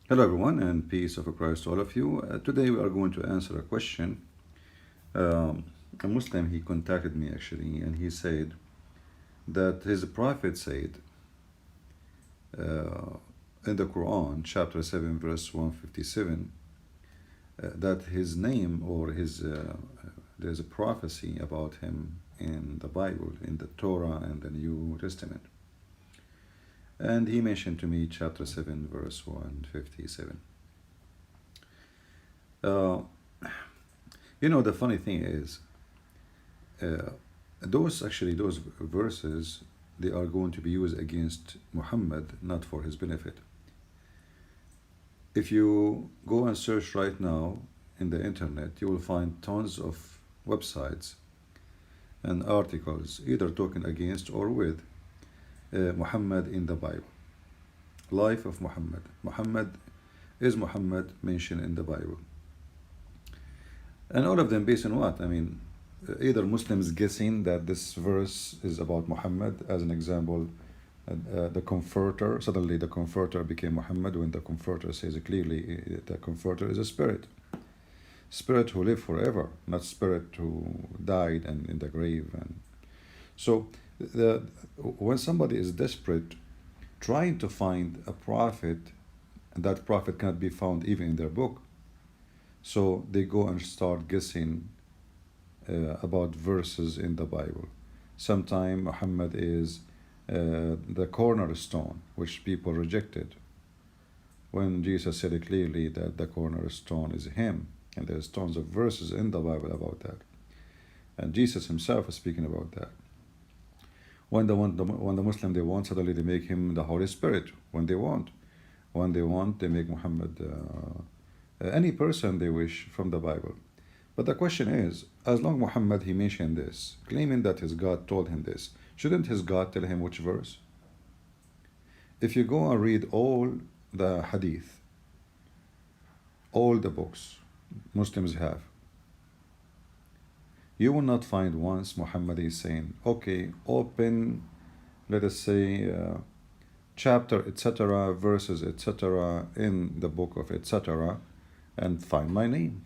Hello, everyone, and peace of Christ to all of you. Today, we are going to answer a question. Um, a Muslim he contacted me actually, and he said that his prophet said uh, in the Quran, chapter 7, verse 157, that his name or there's a prophecy about him in the Bible, in the Torah and the New Testament. And he mentioned to me chapter 7, verse 157. Uh, the funny thing is, uh, those verses, they are going to be used against Muhammad, not for his benefit. If you go and search right now in the internet, you will find tons of websites and articles either talking against or with Muhammad in the Bible. Life of Muhammad. Is Muhammad mentioned in the Bible? And all of them based on what? Either Muslims guessing that this verse is about Muhammad, as an example, the Comforter. Suddenly, the Comforter became Muhammad when the Comforter says clearly the Comforter is a spirit who lived forever, not spirit who died and in the grave. And so, when somebody is desperate, trying to find a prophet, and that prophet cannot be found even in their book, so they go and start guessing about verses in the Bible. Sometimes Muhammad is the cornerstone, which people rejected, when Jesus said it clearly that the cornerstone is him. And there's tons of verses in the Bible about that. And Jesus himself is speaking about that. When the Muslim they want, suddenly they make him the Holy Spirit. When they want, they make Muhammad any person they wish from the Bible. But the question is, as long Muhammad he mentioned this, claiming that his God told him this, shouldn't his God tell him which verse? If you go and read all the hadith, all the books Muslims have, you will not find once Muhammad is saying, okay, open, let us say, chapter, etc., verses, etc., in the book of etc., and find my name.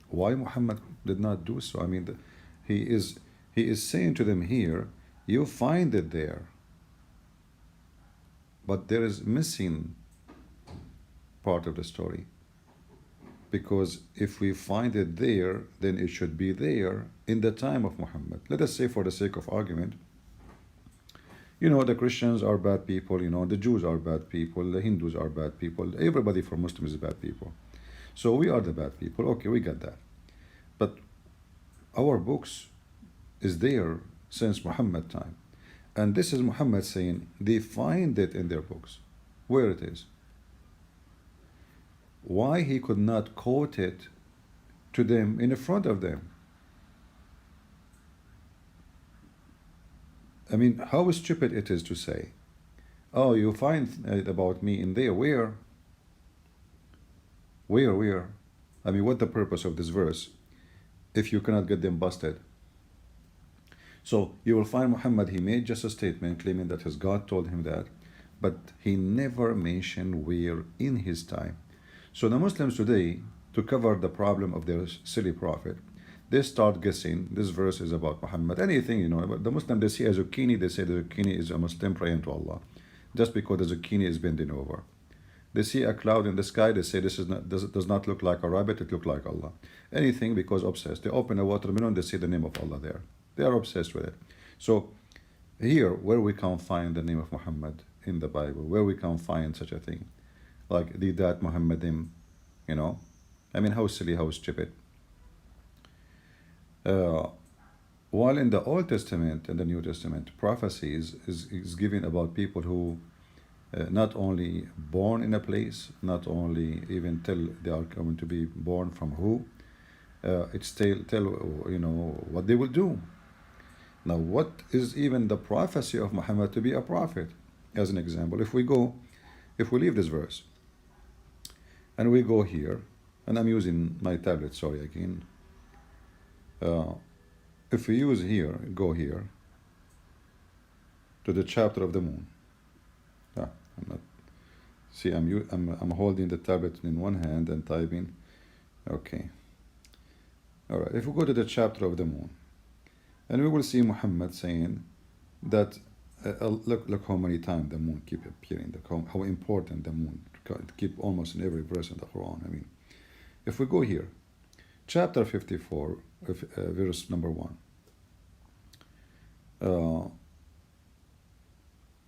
Why Muhammad did not do so? He is saying to them here, you find it there, but there is missing part of the story. Because if we find it there, then it should be there in the time of Muhammad. Let us say, for the sake of argument, the Christians are bad people, the Jews are bad people, the Hindus are bad people, everybody for Muslims is bad people. So we are the bad people. Okay, we got that. But our books is there since Muhammad time. And this is Muhammad saying they find it in their books. Where it is. Why he could not quote it to them in front of them? How stupid it is to say, oh, you find it about me in there. Where? Where? What the purpose of this verse if you cannot get them busted? So you will find Muhammad, he made just a statement claiming that his God told him that, but he never mentioned where in his time. So the Muslims today, to cover the problem of their silly prophet, they start guessing this verse is about Muhammad. Anything, the Muslim, they see a zucchini, they say the zucchini is a Muslim praying to Allah, just because the zucchini is bending over. They see a cloud in the sky, they say this does not look like a rabbit, it looks like Allah. Anything, because obsessed. They open a watermelon, they see the name of Allah there. They are obsessed with it. So here, where we can find the name of Muhammad in the Bible, where we can find such a thing, like the that Muhammadim, how silly, how stupid. While in the Old Testament and the New Testament, prophecies is given about people who not only born in a place, not only even tell they are going to be born from who, it's tell what they will do. Now, what is even the prophecy of Muhammad to be a prophet? As an example, if we leave this verse, and we go here, and I'm using my tablet, sorry again. If we use here, go here, to the chapter of the moon. I'm not See, I'm holding the tablet in one hand and typing. Okay. All right. If we go to the chapter of the moon, and we will see Muhammad saying that look how many times the moon keep appearing, how important the moon keep almost in every verse in the Quran. I mean, if we go here, chapter 54, verse number 1.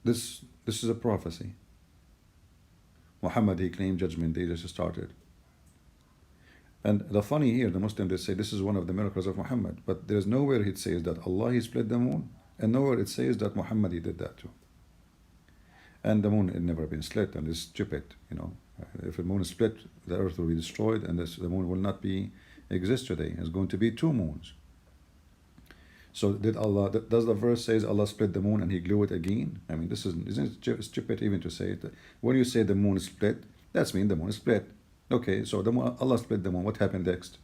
This is a prophecy. Muhammad, he claimed Judgment Day just started. And the funny here, the Muslims, they say this is one of the miracles of Muhammad, but there's nowhere it says that Allah, he split the moon, and nowhere it says that Muhammad, he did that too. And the moon had never been split, and it's stupid, you know. If the moon is split, the earth will be destroyed, and the moon will not exist today. It's going to be two moons. So does the verse says Allah split the moon and he glued it again? I mean, isn't it stupid even to say it? When you say the moon is split, that's mean the moon is split. Okay, so Allah split the moon. What happened next?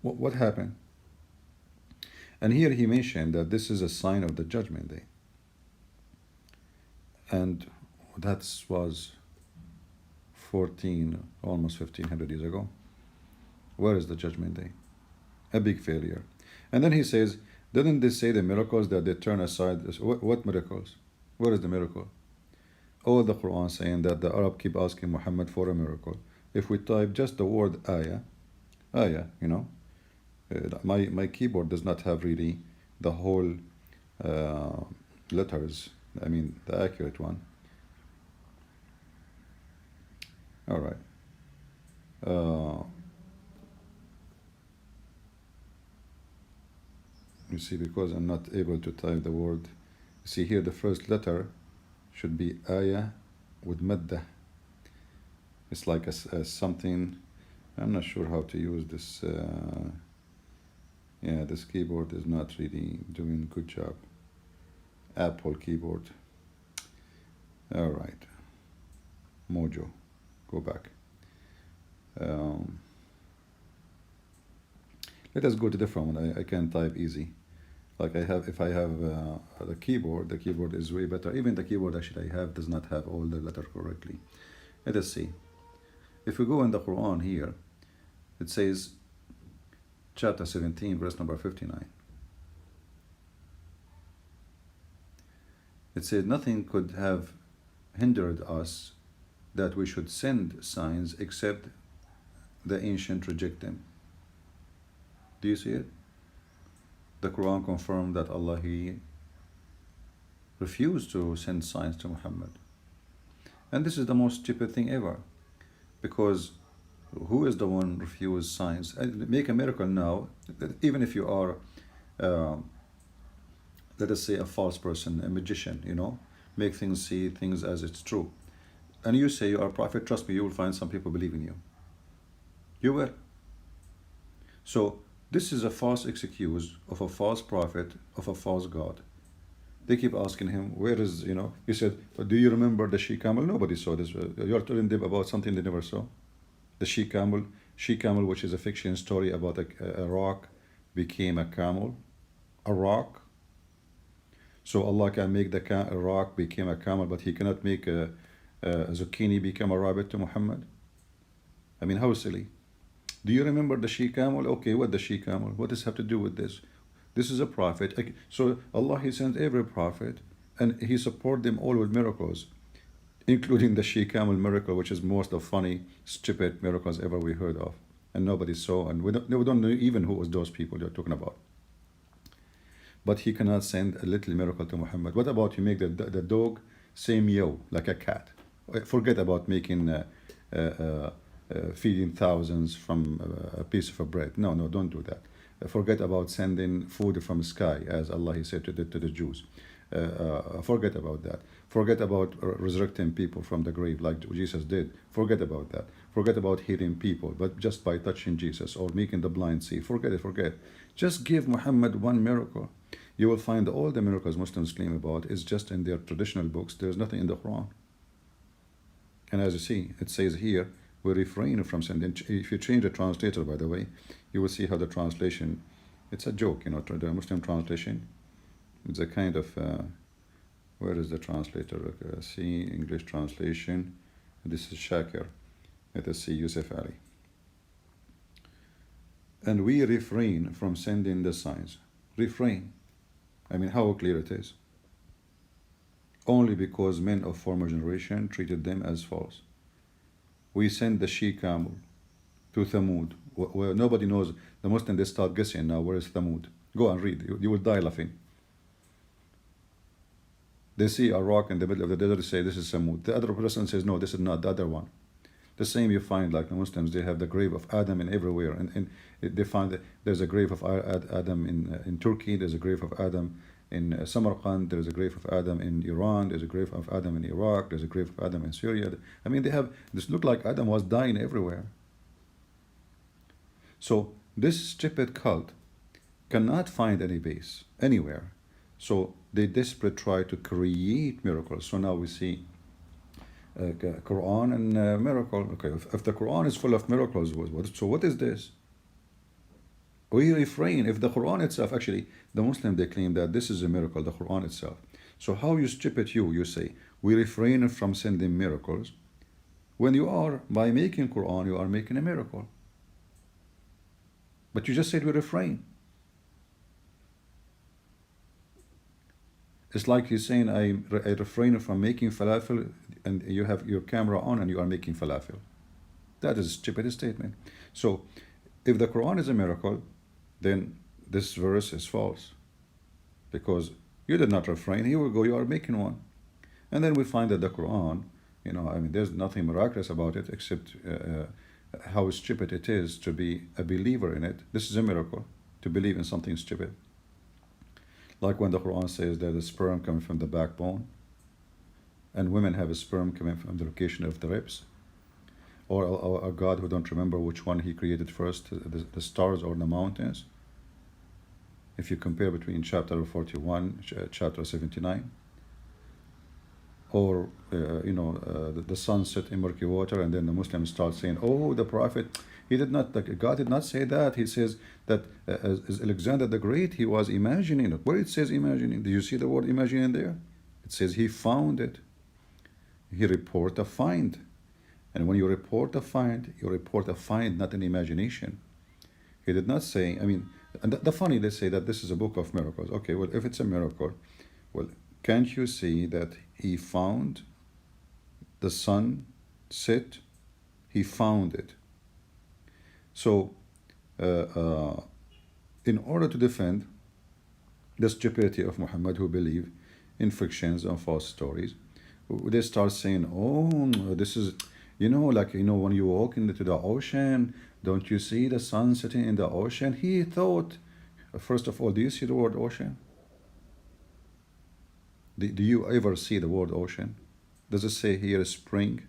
What happened? And here he mentioned that this is a sign of the Judgment Day. And that was almost 1500 years ago. Where is the Judgment Day? A big failure. And then he says, didn't they say the miracles that they turn aside? What miracles? Where is the miracle? All the Quran saying that the Arab keep asking Muhammad for a miracle. If we type just the word ayah, you know, my keyboard does not have really the whole letters. I mean, the accurate one. All right. You see, because I'm not able to type the word. See here, the first letter should be ayah with maddah. It's like a something. I'm not sure how to use this. Yeah, this keyboard is not really doing a good job. Apple keyboard. All right. Mojo. Go back. Let us go to the different one. I can type easy. Like if I have the keyboard is way better. Even the keyboard actually I have does not have all the letters correctly. Let us see. If we go in the Quran here, it says, chapter 17, verse number 59. It said, nothing could have hindered us that we should send signs except the ancient reject them. Do you see it? The Quran confirmed that Allah, he refused to send signs to Muhammad. And this is the most stupid thing ever. Because who is the one refuse signs? Make a miracle now, even if you are, let us say, a false person, a magician, you know, make things, see things as it's true. And you say you are a prophet, trust me, you will find some people believe in you. You will. So this is a false excuse of a false prophet, of a false God. They keep asking him, where is, you know, he said, do you remember the she-camel? Nobody saw this. You're telling them about something they never saw. The she-camel, which is a fiction story about a rock became a camel. A rock. So Allah can make a rock become a camel, but he cannot make a zucchini become a rabbit to Muhammad. I mean, how silly. Do you remember the she-camel? Okay, what the she-camel? What does it have to do with this? This is a prophet. So Allah, he sent every prophet, and he support them all with miracles, including the she-camel miracle, which is most of funny, stupid miracles ever we heard of. And nobody saw, and we don't know even who was those people you're talking about. But he cannot send a little miracle to Muhammad. What about you make the dog say meow like a cat? Forget about making feeding thousands from a piece of bread. No, don't do that. Forget about sending food from the sky, as Allah, he said to the Jews. Forget about that. Forget about resurrecting people from the grave like Jesus did. Forget about that. Forget about healing people, but just by touching Jesus, or making the blind see. Forget it. Just give Muhammad one miracle. You will find all the miracles Muslims claim about is just in their traditional books. There's nothing in the Quran. And as you see, it says here, we refrain from sending. If you change the translator, by the way, you will see how the translation, it's a joke, you know, the Muslim translation. It's a kind of Where is the translator? See English translation. This is Shakir. Let us see Yusuf Ali. And we refrain from sending the signs. Refrain. I mean, how clear it is. Only because men of former generation treated them as false. We send the she-camel to Thamud, where nobody knows. The Muslims, they start guessing now, where is Thamud? Go and read. You will die laughing. They see a rock in the middle of the desert, they say, this is Thamud. The other person says, no, this is not the other one. The same you find, like the Muslims, they have the grave of Adam in everywhere. And they find that there's a grave of Adam in Turkey, there's a grave of Adam in Samarkand, there's a grave of Adam in Iran, there's a grave of Adam in Iraq, there's a grave of Adam in Syria. I mean, they have, this look like Adam was dying everywhere. So this stupid cult cannot find any base anywhere. So they desperately try to create miracles. So now we see Quran and miracle. Okay, if the Quran is full of miracles, so what is this? We refrain. If the Quran itself, actually, the Muslim, they claim that this is a miracle, the Quran itself. So how you stupid you say, we refrain from sending miracles, when you are, by making Quran, you are making a miracle. But you just said we refrain. It's like you're saying, I refrain from making falafel, and you have your camera on and you are making falafel. That is a stupid statement. So, if the Quran is a miracle, then this verse is false. Because you did not refrain, here we go, you are making one. And then we find that the Quran, I mean, there's nothing miraculous about it except how stupid it is to be a believer in it. This is a miracle, to believe in something stupid. Like when the Quran says that the sperm coming from the backbone, and women have a sperm coming from the location of the ribs, or a God who don't remember which one he created first, the stars or the mountains. If you compare between chapter 41, chapter 79, or the sun set in murky water, and then the Muslims start saying, oh, the Prophet, God did not say that. He says that as Alexander the Great, he was imagining it. Where it says imagining, do you see the word imagining there? It says he found it. He report a find. And when you report a find, not an imagination. He did not say, I mean, and the funny, they say that this is a book of miracles. Okay, well, if it's a miracle, well, can't you see that he found the sun set? He found it. So, in order to defend the stupidity of Muhammad, who believe in fictions and false stories, they start saying, oh, this is, when you walk into the ocean, don't you see the sun setting in the ocean? He thought, first of all, do you see the word ocean? Do you ever see the word ocean? Does it say here spring?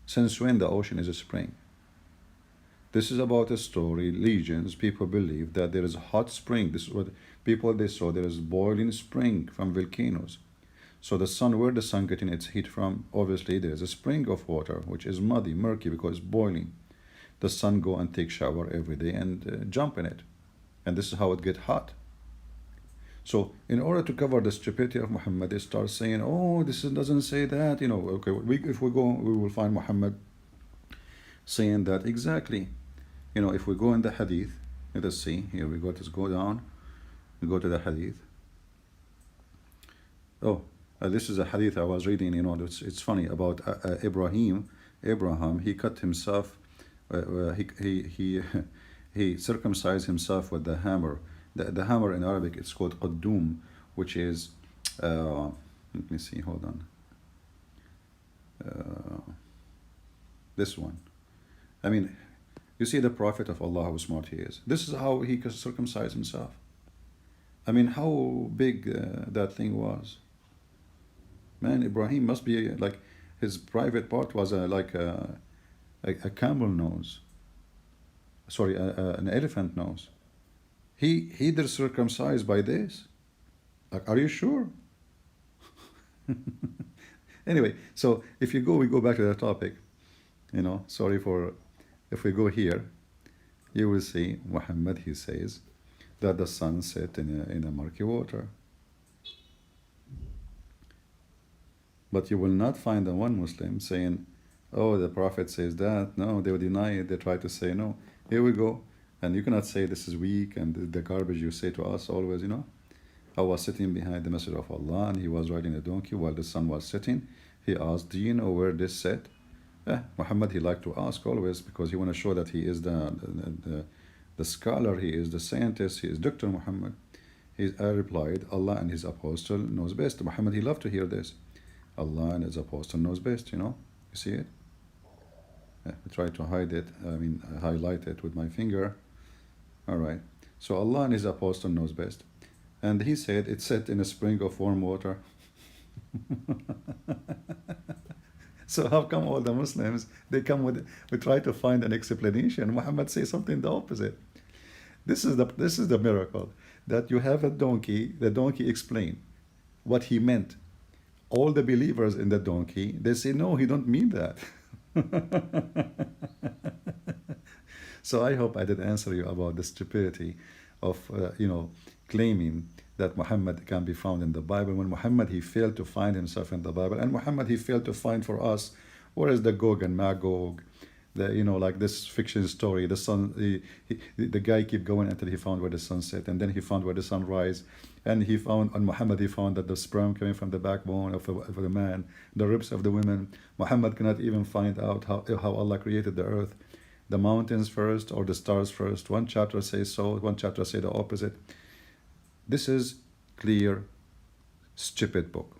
Since when the ocean is a spring? This is about a story, legends. People believe that there is a hot spring. This is what people, they saw there is boiling spring from volcanoes. So the sun, where the sun getting its heat from? Obviously there is a spring of water, which is muddy, murky, because it's boiling. The sun go and take shower every day and jump in it. And this is how it get hot. So in order to cover the stupidity of Muhammad, they start saying, oh, this doesn't say that. Okay, if we go, we will find Muhammad saying that exactly. If we go in the hadith, let us see, here we go, let's go down, we go to the hadith. Oh, this is a hadith I was reading, it's funny, about Abraham, he cut himself, he circumcised himself with the hammer. The hammer in Arabic, it's called qaddum, which is, let me see, hold on. This one. I mean, you see the Prophet of Allah, how smart he is. This is how he circumcised himself. I mean, how big that thing was. Man, Ibrahim must be like, his private part was like a camel nose. Sorry, an elephant nose. He did circumcised by this. Like, are you sure? Anyway, so if we go back to the topic, sorry for, if we go here, you will see Muhammad, he says that the sun set in a murky water. But you will not find a one Muslim saying, oh, the Prophet says that. No, they will deny it. They try to say, no, here we go. And you cannot say this is weak and the garbage you say to us always, I was sitting behind the Messenger of Allah and he was riding a donkey while the sun was setting. He asked, do you know where this set? Muhammad, he liked to ask always because he want to show that he is the scholar, he is the scientist, he is Dr. Muhammad. I replied, Allah and his apostle knows best. Muhammad, he loved to hear this. Allah and his apostle knows best, You see it? I try to hide it, highlight it with my finger. All right. So Allah and his apostle knows best. And he said, it's set in a spring of warm water. So how come all the Muslims, they try to find an explanation. Muhammad says something the opposite. This is the miracle, that you have a donkey, the donkey explained what he meant. All the believers in the donkey, they say, no, he don't mean that. So I hope I did answer you about the stupidity of, claiming that Muhammad can be found in the Bible, when Muhammad, he failed to find himself in the Bible, and Muhammad, he failed to find for us where is the Gog and Magog, like this fiction story, the sun, the guy keep going until he found where the sun set, and then he found where the sun rise, and Muhammad, he found that the sperm coming from the backbone of the man, the ribs of the women. Muhammad cannot even find out how Allah created the earth, the mountains first or the stars first. One chapter says so, one chapter says the opposite. This is clear, stupid book.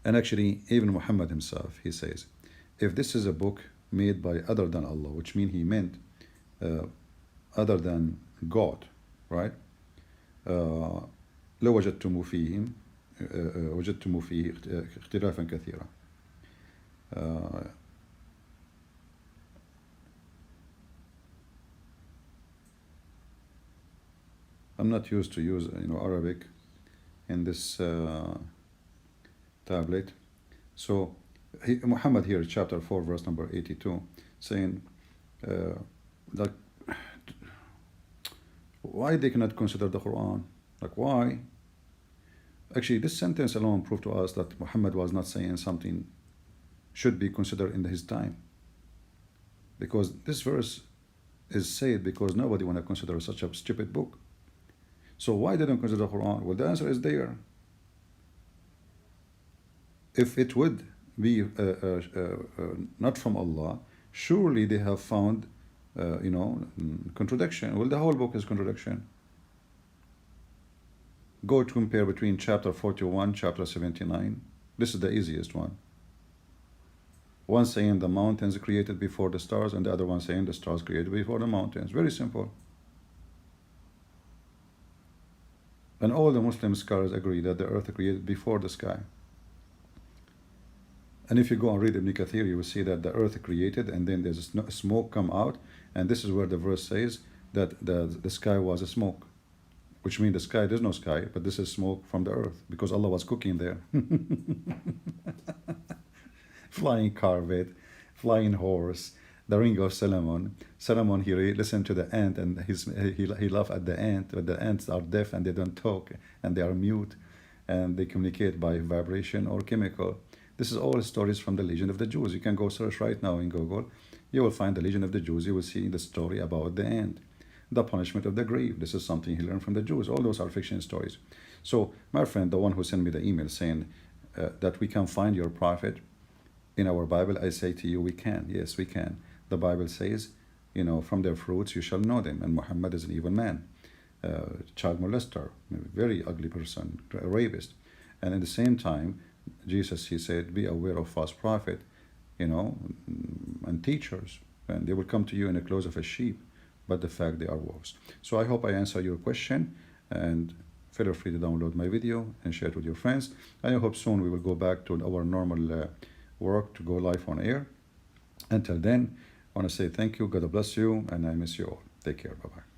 And actually, even Muhammad himself, he says, if this is a book made by other than Allah, which means he meant other than God, right? لوجدتم فيه وجدتم فيه اختلافا كثيرا. I'm not used to use Arabic in this tablet. So Muhammad here, chapter 4, verse number 82, saying like, why they cannot consider the Quran? Like, why? Actually, this sentence alone proved to us that Muhammad was not saying something should be considered in his time. Because this verse is said because nobody want to consider such a stupid book. So why they don't consider the Quran? Well, the answer is there. If it would be not from Allah, surely they have found, contradiction. Well, the whole book is contradiction. Go to compare between chapter 41, chapter 79. This is the easiest one. One saying the mountains created before the stars, and the other one saying the stars created before the mountains. Very simple. And all the Muslim scholars agree that the earth created before the sky. And if you go and read Ibn Kathir, you will see that the earth created, and then there's smoke come out, and this is where the verse says that the sky was a smoke, which means the sky, there's no sky, but this is smoke from the earth, because Allah was cooking there. Flying carpet, flying horse, the ring of Solomon. Solomon, he listened to the ant, and he laughed at the ant, but the ants are deaf and they don't talk, and they are mute, and they communicate by vibration or chemical. This is all stories from the Legend of the Jews. You can go search right now in Google. You will find the Legend of the Jews. You will see the story about the ant, the punishment of the grave. This is something he learned from the Jews. All those are fiction stories. So my friend, the one who sent me the email saying that we can find your prophet in our Bible, I say to you, we can. Yes, we can. The Bible says, from their fruits you shall know them. And Muhammad is an evil man, child molester, very ugly person, a rapist. And at the same time, Jesus, he said, be aware of false prophet, and teachers, and they will come to you in the clothes of a sheep, but the fact they are wolves. So I hope I answer your question, and feel free to download my video and share it with your friends. I hope soon we will go back to our normal work to go live on air. Until then, I want to say thank you, God bless you, and I miss you all. Take care, bye-bye.